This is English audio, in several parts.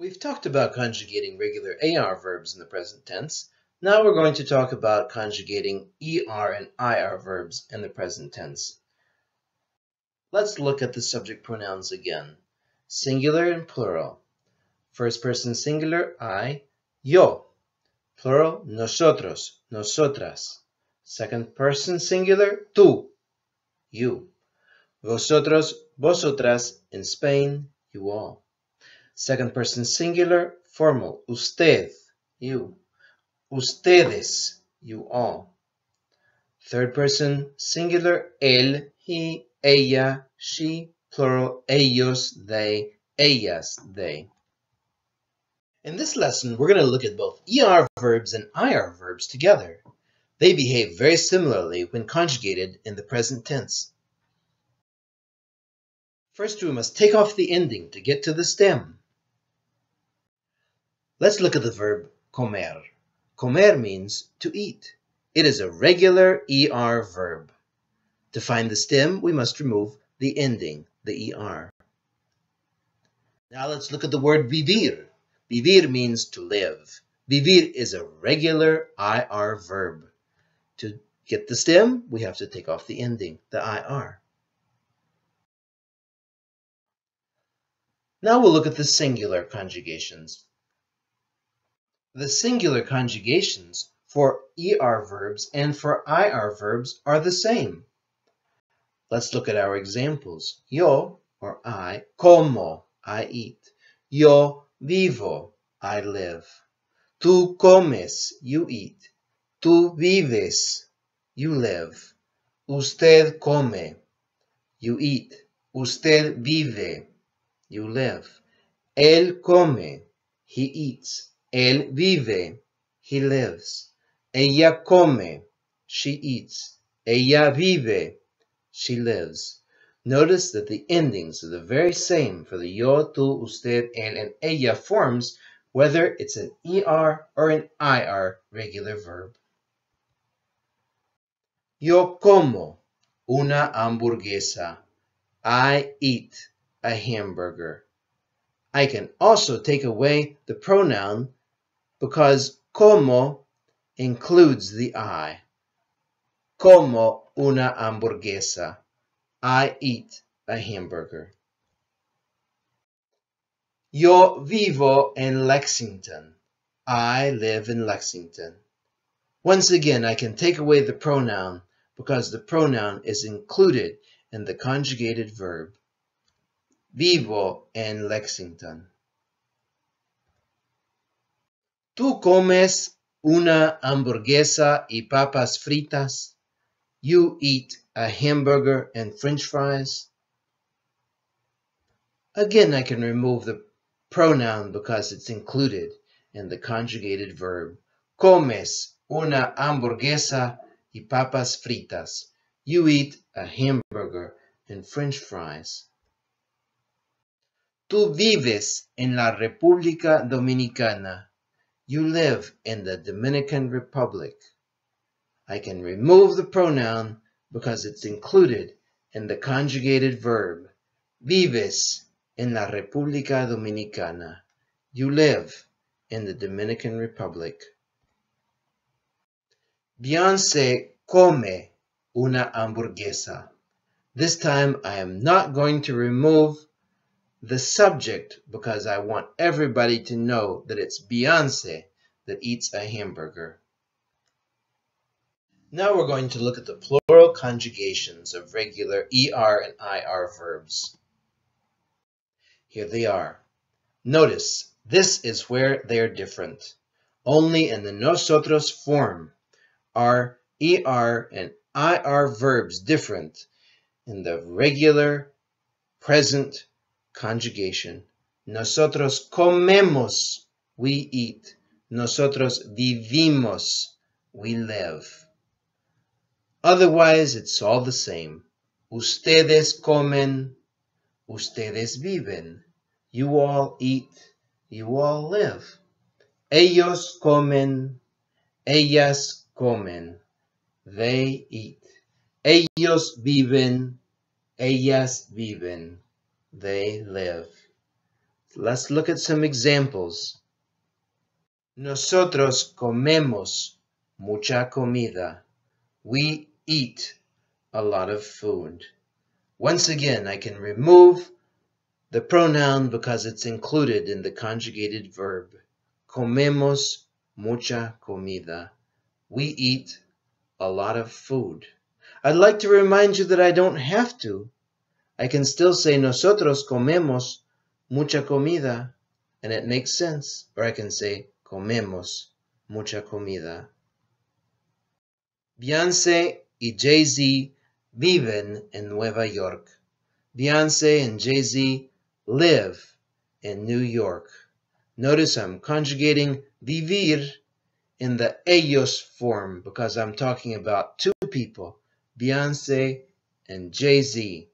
We've talked about conjugating regular AR verbs in the present tense. Now we're going to talk about conjugating ER and IR verbs in the present tense. Let's look at the subject pronouns again. Singular and plural. First person singular, I, yo. Plural, nosotros, nosotras. Second person singular, tú, you. Vosotros, vosotras, in Spain, you all. Second person singular, formal, usted, you. Ustedes, you all. Third person singular, él, he, ella, she, plural, ellos, they, ellas, they. In this lesson, we're going to look at both ER verbs and IR verbs together. They behave very similarly when conjugated in the present tense. First, we must take off the ending to get to the stem. Let's look at the verb comer. Comer means to eat. It is a regular ER verb. To find the stem, we must remove the ending, the ER. Now let's look at the word vivir. Vivir means to live. Vivir is a regular IR verb. To get the stem, we have to take off the ending, the IR. Now we'll look at the singular conjugations. The singular conjugations for ER verbs and for IR verbs are the same. Let's look at our examples. Yo, or I, como, I eat. Yo vivo, I live. Tú comes, you eat. Tú vives, you live. Usted come, you eat. Usted vive, you live. Él come, he eats. Él vive, he lives. Ella come, she eats. Ella vive, she lives. Notice that the endings are the very same for the yo, tú, usted, él, and ella forms, whether it's an ER or an IR regular verb. Yo como una hamburguesa. I eat a hamburger. I can also take away the pronoun because como includes the I. Como una hamburguesa. I eat a hamburger. Yo vivo en Lexington. I live in Lexington. Once again, I can take away the pronoun because the pronoun is included in the conjugated verb. Vivo en Lexington. ¿Tú comes una hamburguesa y papas fritas? You eat a hamburger and French fries? Again, I can remove the pronoun because it's included in the conjugated verb. Comes una hamburguesa y papas fritas. You eat a hamburger and French fries. Tú vives en la República Dominicana. You live in the Dominican Republic. I can remove the pronoun because it's included in the conjugated verb. Vives en la República Dominicana. You live in the Dominican Republic. Beyoncé come una hamburguesa. This time I am not going to remove the subject because I want everybody to know that it's Beyoncé that eats a hamburger. Now we're going to look at the plural conjugations of regular ER and IR verbs. Here they are. Notice, this is where they are different. Only in the nosotros form are ER and IR verbs different in the regular present conjugation. Nosotros comemos, we eat. Nosotros vivimos, we live. Otherwise, it's all the same. Ustedes comen, ustedes viven. You all eat, you all live. Ellos comen, ellas comen. They eat. Ellos viven, ellas viven. They live. Let's look at some examples. Nosotros comemos mucha comida. We eat a lot of food. Once again, I can remove the pronoun because it's included in the conjugated verb. Comemos mucha comida. We eat a lot of food. I'd like to remind you that I don't have to. I can still say nosotros comemos mucha comida, and it makes sense. Or I can say comemos mucha comida. Beyoncé y Jay-Z viven en Nueva York. Beyoncé and Jay-Z live in New York. Notice I'm conjugating vivir in the ellos form because I'm talking about two people, Beyoncé and Jay-Z.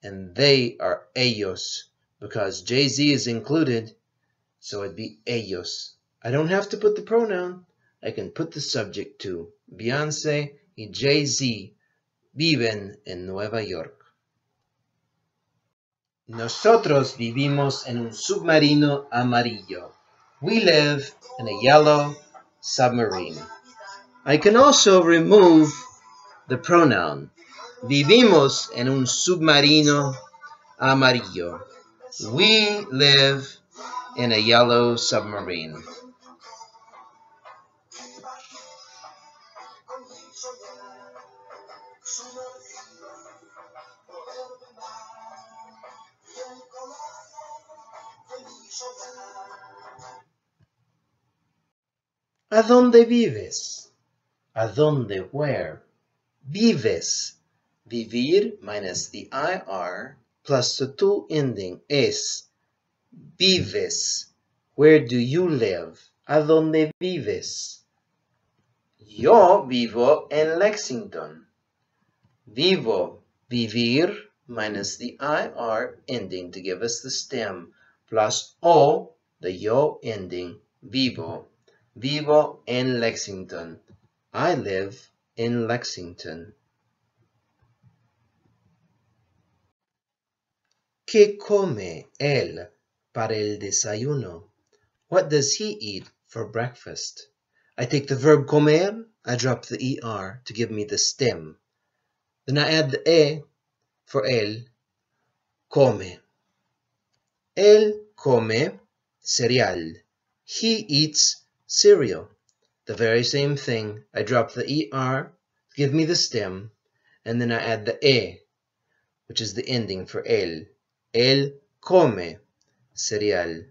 And they are ellos because Jay-Z is included, so it'd be ellos. I don't have to put the pronoun. I can put the subject too. Beyoncé y Jay-Z viven en Nueva York. Nosotros vivimos en un submarino amarillo. We live in a yellow submarine. I can also remove the pronoun. Vivimos en un submarino amarillo. We live in a yellow submarine. ¿A dónde vives? ¿A dónde where? Vives. Vivir minus the IR plus the tu ending es. Vives. Where do you live? ¿A dónde vives? Yo vivo en Lexington. Vivo. Vivir minus the IR ending to give us the stem plus O, the yo ending, vivo. Vivo en Lexington. I live in Lexington. ¿Qué come él para el desayuno? What does he eat for breakfast? I take the verb comer, I drop the ER to give me the stem. Then I add the E for él, come. Él come cereal. He eats cereal. The very same thing. I drop the ER, give me the stem, and then I add the E, which is the ending for él. Él come cereal.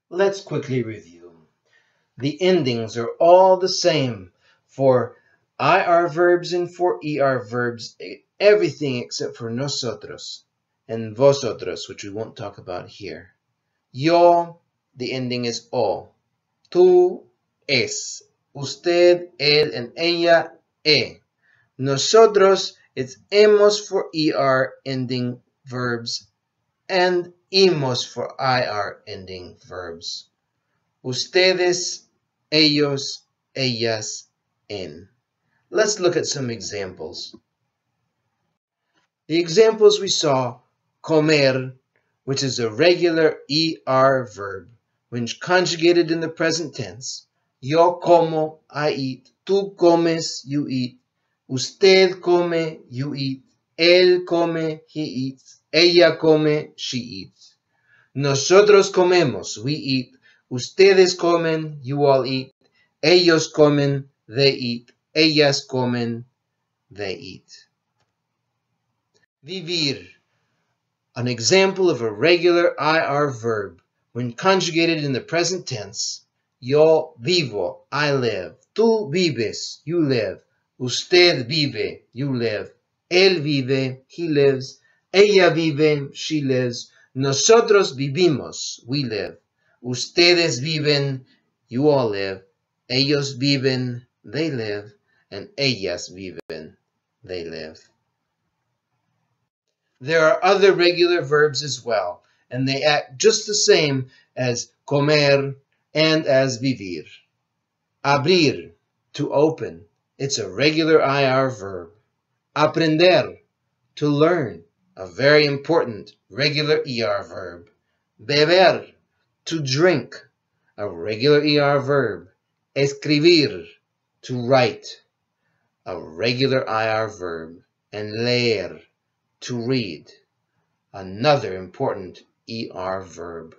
Let's quickly review. The endings are all the same for IR verbs and for ER verbs, everything except for nosotros and vosotros, which we won't talk about here. Yo, the ending is O. Tú, es. Usted, él, and ella, e. Nosotros, it's hemos for ER ending verbs and imos for IR ending verbs. Ustedes, ellos, ellas, en. Let's look at some examples. The examples we saw, comer, which is a regular ER verb, when conjugated in the present tense. Yo como, I eat. Tú comes, you eat. Usted come, you eat. Él come, he eats. Ella come, she eats. Nosotros comemos, we eat. Ustedes comen, you all eat. Ellos comen, they eat. Ellas comen, they eat. Vivir, an example of a regular IR verb when conjugated in the present tense. Yo vivo, I live. Tú vives, you live. Usted vive, you live. Él vive, he lives. Ella vive, she lives. Nosotros vivimos, we live. Ustedes viven, you all live. Ellos viven, they live. And ellas viven, they live. There are other regular verbs as well, and they act just the same as comer and as vivir. Abrir, to open. It's a regular IR verb. Aprender, to learn, a very important regular ER verb. Beber, to drink, a regular ER verb. Escribir, to write, a regular IR verb. And leer, to read, another important ER verb.